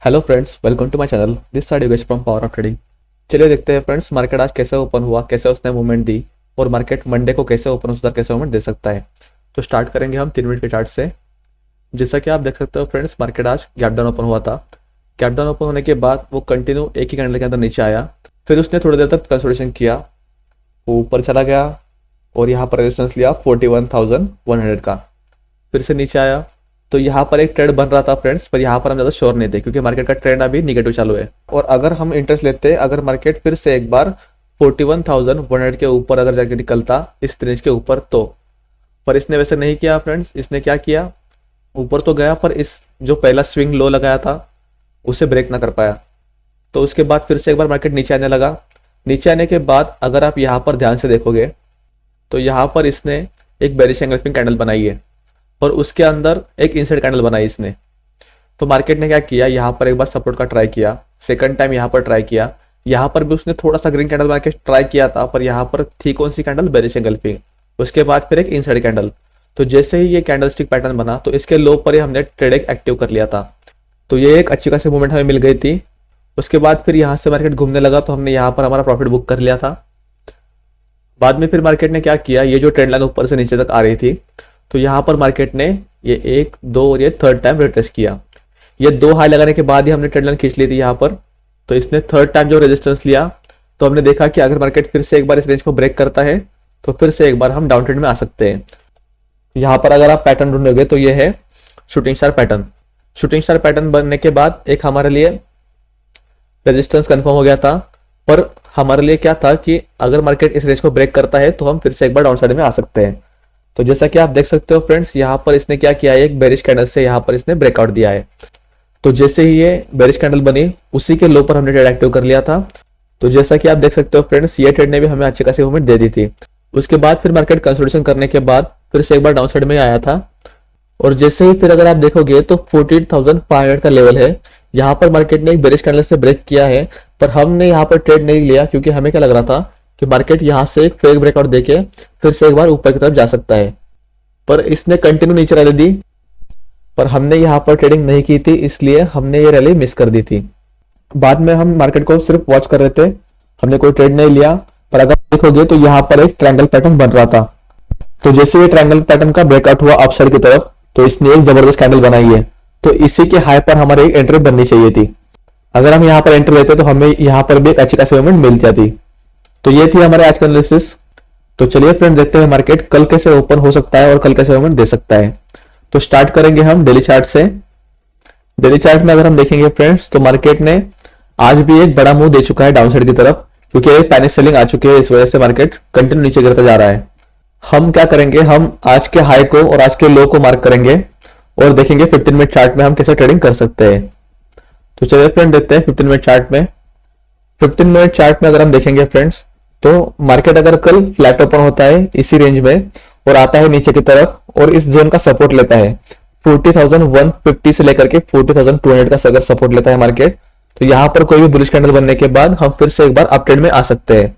Hello friends, welcome to my channel. This side Yogesh from power of trading. चलिए देखते हैं friends, market आज कैसे ओपन हुआ, कैसे उसने मूवमेंट दी और मार्केट मंडे को कैसे ओपन हो सकता है, कैसे मूवमेंट दे सकता है। तो स्टार्ट करेंगे हम 3 मिनट के चार्ट से। जैसा कि आप देख सकते हो फ्रेंड्स, मार्केट आज गैप डाउन ओपन हुआ था। गैप डाउन ओपन होने के बाद वो कंटिन्यू एक ही कैंडल के अंदर नीचे आया, फिर उसने थोड़ी देर तक कंसोलिडेशन किया, वो ऊपर चला गया और यहाँ पर रेजिस्टेंस लिया 41,100 का, फिर से नीचे आया। तो यहाँ पर एक ट्रेंड बन रहा था फ्रेंड्स, पर यहाँ पर हम ज़्यादा श्योर नहीं थे क्योंकि मार्केट का ट्रेंड अभी निगेटिव चालू है। और अगर हम इंटरेस्ट लेते, अगर मार्केट फिर से एक बार 41,100 के ऊपर अगर जाके निकलता इस रेंज के ऊपर तो, पर इसने वैसे नहीं किया फ्रेंड्स। इसने क्या किया, ऊपर तो गया पर इस जो पहला स्विंग लो लगाया था उसे ब्रेक ना कर पाया। तो उसके बाद फिर से एक बार मार्केट नीचे आने लगा। नीचे आने के बाद अगर आप यहाँ पर ध्यान से देखोगे तो यहाँ पर इसने एक बेरिश एंगल्फिंग कैंडल बनाई है और उसके अंदर एक इनसाइड कैंडल बनाई इसने। तो मार्केट ने क्या किया, यहाँ पर एक बार सपोर्ट का ट्राई किया, सेकंड टाइम यहाँ पर ट्राई किया, यहाँ पर भी उसने थोड़ा सा ग्रीन कैंडल बना के ट्राई किया था, पर यहाँ पर थी कौन सी कैंडल, बेरिश एंगल्फिंग। उसके बाद फिर एक इनसाइड कैंडल। तो जैसे ही ये कैंडल स्टिक पैटर्न बना तो इसके लो पर ही हमने ट्रेड एक्टिव कर लिया था। तो ये एक अच्छी खासी मूवमेंट हमें मिल गई थी। उसके बाद फिर यहाँ से मार्केट घूमने लगा तो हमने यहाँ पर हमारा प्रॉफिट बुक कर लिया था। बाद में फिर मार्केट ने क्या किया, ये जो ट्रेंड लाइन ऊपर से नीचे तक आ रही थी तो यहाँ पर मार्केट ने ये 1, 2 और ये थर्ड टाइम रिट्रेस किया। ये 2 हाई लगाने के बाद ही हमने ट्रेंड लाइन खींच ली थी यहाँ पर। तो इसने थर्ड टाइम जो रेजिस्टेंस लिया तो हमने देखा कि अगर मार्केट फिर से एक बार इस रेंज को ब्रेक करता है तो फिर से एक बार हम डाउन ट्रेंड में आ सकते हैं। यहाँ पर अगर आप पैटर्न ढूंढोगे तो ये है shooting star pattern. Shooting star pattern बनने के बाद एक हमारे लिए रेजिस्टेंस कंफर्म हो गया था, पर हमारे लिए क्या था कि अगर मार्केट इस रेंज को ब्रेक करता है तो हम फिर से एक बार डाउन साइड में आ सकते हैं। तो जैसा कि आप देख सकते हो फ्रेंड्स, यहाँ पर इसने क्या किया है, एक बेरिश कैंडल से यहाँ पर इसने ब्रेकआउट दिया है। तो जैसे ही ये बेरिश कैंडल बनी उसी के लो पर हमने ट्रेड एक्टिव कर लिया था। तो जैसा कि आप देख सकते हो फ्रेंड्स, ये ट्रेड ने भी हमें अच्छी खासी मूवमेंट दे दी थी। उसके बाद फिर मार्केट कंसोलिडेशन करने के बाद फिर से एक बार डाउन साइड में आया था। और जैसे ही फिर अगर आप देखोगे तो 14,500 का लेवल है, यहाँ पर मार्केट ने एक बेरिश कैंडल से ब्रेक किया है, पर हमने यहाँ पर ट्रेड नहीं लिया क्योंकि हमें क्या लग रहा था कि मार्केट यहाँ से एक फेक ब्रेकआउट देके फिर से एक बार ऊपर की तरफ जा सकता है। पर इसने कंटिन्यू नीचे रैली दी, पर हमने यहाँ पर ट्रेडिंग नहीं की थी, इसलिए हमने ये रैली मिस कर दी थी। बाद में हम मार्केट को सिर्फ वॉच कर रहे थे, हमने कोई ट्रेड नहीं लिया। पर अगर देखोगे तो यहाँ पर एक ट्रायंगल पैटर्न बन रहा था। तो जैसे ये ट्रायंगल पैटर्न का ब्रेकआउट हुआ अपसाइड की तरफ तो इसने एक जबरदस्त कैंडल बनाई है। तो इसी के हाई पर हमारे एक एंट्री बननी चाहिए थी। अगर हम यहाँ पर एंट्री लेते तो हमें यहाँ पर भी एक अच्छी खासी मूवमेंट मिल जाती। तो ये थी हमारे आज का एनालिसिस। तो चलिए फ्रेंड, देखते हैं मार्केट कल कैसे ओपन हो सकता है और कल कैसे मूवमेंट दे सकता है। तो स्टार्ट करेंगे हम डेली चार्ट से। डेली चार्ट में अगर हम देखेंगे फ्रेंड्स तो मार्केट ने आज भी एक बड़ा मूव दे चुका है डाउनसाइड की तरफ, क्योंकि एक पैनिक सेलिंग आ चुकी है, इस वजह से मार्केट कंटिन्यू नीचे गिरता जा रहा है। हम क्या करेंगे, हम आज के हाई को और आज के लो को मार्क करेंगे और देखेंगे 15 मिनट चार्ट में हम कैसे ट्रेडिंग कर सकते हैं। तो चलिए फ्रेंड, देखते हैं 15 मिनट चार्ट में। 15 मिनट चार्ट में अगर हम देखेंगे फ्रेंड्स तो मार्केट अगर कल फ्लैट ओपन होता है इसी रेंज में और आता है नीचे की तरफ और इस जोन का सपोर्ट लेता है 40,150 से लेकर के 40,200 का अगर सपोर्ट लेता है मार्केट, तो यहाँ पर कोई भी बुलिश कैंडल बनने के बाद हम फिर से एक बार अप ट्रेंड में आ सकते हैं।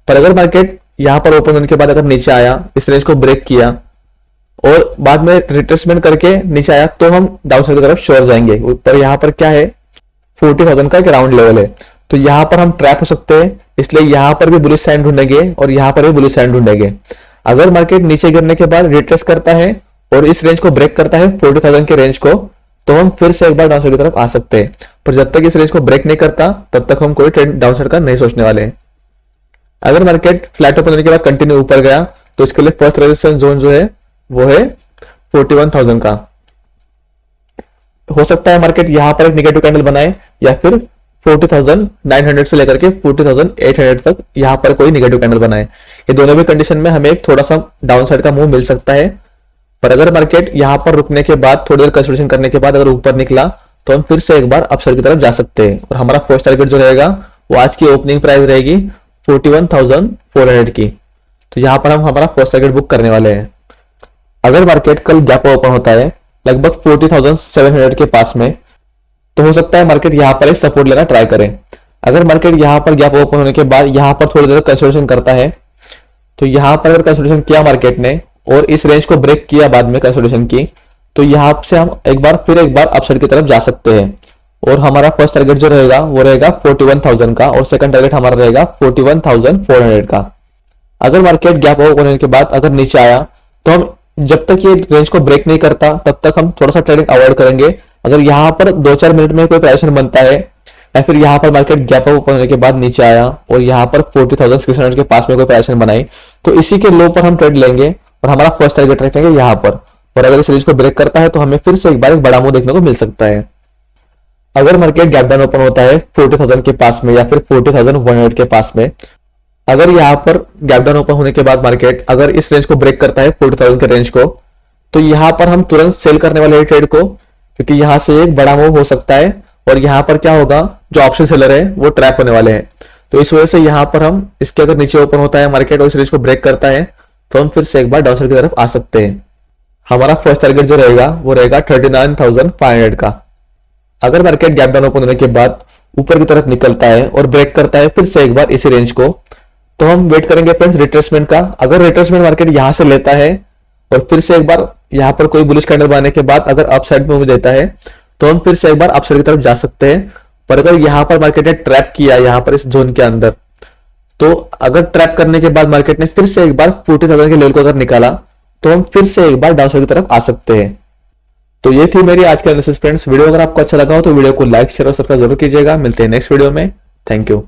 पर अगर मार्केट यहाँ पर ओपन होने के बाद अगर नीचे आया, इस रेंज को ब्रेक किया और बाद में रिट्रेसमेंट करके नीचे आया तो हम डाउन साइड की तरफ श्योर जाएंगे। पर यहाँ पर क्या है, 40,000 का एक राउंड लेवल है, तो यहाँ पर हम ट्रैप हो सकते हैं, इसलिए यहाँ पर भी बुलिश साइन ढूंढेंगे और यहाँ पर भी बुलिश साइन ढूंढेंगे। अगर मार्केट नीचे गिरने के बाद रिट्रेस करता है और इस रेंज को ब्रेक करता है 40,000 के रेंज को, तो हम फिर से एक बार डाउन साइड की तरफ आ सकते हैं। पर जब तक इस रेंज को ब्रेक नहीं करता तब तक हम कोई ट्रेंड डाउन साइड का नहीं सोचने वाले हैं। अगर मार्केट फ्लैट ओपन होने के बाद कंटिन्यू ऊपर गया तो इसके लिए फर्स्ट रेजिस्टेंस जोन जो है वो है 41,000 का। हो सकता है मार्केट यहाँ पर एक नेगेटिव कैंडल बनाए या फिर 40,900 से लेकर के 40,800 तक यहाँ पर कोई नेगेटिव कैंडल बनाए। ये दोनों भी कंडीशन में हमें एक थोड़ा सा डाउन साइड का मूव मिल सकता है। पर अगर मार्केट यहाँ पर रुकने के बाद थोड़ी देर कंसोलिडेशन करने के बाद अगर ऊपर निकला तो हम फिर से एक बार अपसाइड की तरफ जा सकते हैं। और हमारा फर्स्ट टारगेट जो रहेगा वो आज की ओपनिंग प्राइस रहेगी 41,400 की। तो यहाँ पर हम हमारा फर्स्ट टारगेट बुक करने वाले हैं। अगर मार्केट कल गैप ओपन होता है लगभग 40,700 के पास में, तो हो सकता है मार्केट यहाँ पर एक सपोर्ट लेना ट्राई करें। अगर मार्केट यहाँ पर गैप ओपन होने के बाद यहाँ पर थोड़ी देर कंसोलिडेशन करता है, तो यहाँ पर अगर कंसोलिडेशन किया मार्केट ने और इस रेंज को ब्रेक किया बाद में कंसोलिडेशन की, तो यहाँ से हम एक बार अपसाइड की तरफ जा सकते हैं और हमारा फर्स्ट टारगेट जो रहेगा वो रहेगा 41,000 का और सेकंड टारगेट हमारा रहेगा 41,400 का। अगर मार्केट गैप अप होने के बाद अगर नीचे आया तो हम जब तक ये रेंज को ब्रेक नहीं करता तब तक हम थोड़ा सा ट्रेडिंग अवॉइड करेंगे। अगर यहाँ पर 2-4 मिनट में कोई प्राइस बनता है या फिर यहाँ पर मार्केट गैप अप होने के बाद नीचे आया और यहाँ पर 40,600 के पास में कोई प्राइस बनाई तो इसी के लो पर हम ट्रेड लेंगे और हमारा फर्स्ट टारगेट रखेंगे यहाँ पर। और अगर इस रेंज को ब्रेक करता है तो हमें फिर से एक बार एक बड़ा मूव देखने को मिल सकता है। अगर मार्केट गैप डाउन ओपन होता है 40,000 के पास में या फिर 40,100 के पास में, अगर यहाँ पर गैप डाउन ओपन होने के बाद मार्केट अगर इस रेंज को ब्रेक करता है 40,000 के रेंज को, तो यहाँ पर हम तुरंत सेल करने वाले हैं ट्रेड को, क्योंकि यहाँ से एक बड़ा मूव हो सकता है और यहाँ पर क्या होगा, जो ऑप्शन सेलर है वो ट्रैप होने वाले हैं। तो इस वजह से यहाँ पर हम इसके अगर नीचे ओपन होता है मार्केट और इस रेंज को ब्रेक करता है तो हम फिर से एक बार डाउनसाइड की तरफ आ सकते हैं। हमारा फर्स्ट टारगेट जो रहेगा वो रहेगा 39,500 का। अगर मार्केट गैप डाउन ओपन होने के बाद ऊपर की तरफ निकलता है और ब्रेक करता है फिर से एक बार इसी रेंज को, तो हम वेट करेंगे फ्रेंड्स रिट्रेसमेंट का। अगर रिट्रेसमेंट मार्केट यहां से लेता है और फिर से एक बार यहां पर कोई बुलिश कैंडल बनाने के बाद अगर अपसाइड मूव देता है तो हम फिर से एक बार अपसाइड की तरफ जा सकते हैं। पर अगर यहां पर मार्केट ने ट्रैप किया यहां पर इस जोन के अंदर, तो अगर ट्रैप करने के बाद मार्केट ने फिर से एक बार 40,000 के लेवल को अगर निकाला तो हम फिर से एक बार डाउनसाइड की तरफ आ सकते हैं। तो ये थी मेरी आज की एनालिसिस फ्रेंड्स। वीडियो अगर आपको अच्छा लगा हो तो वीडियो को लाइक शेयर और सब्सक्राइब जरूर कीजिएगा। मिलते हैं नेक्स्ट वीडियो में। Thank you.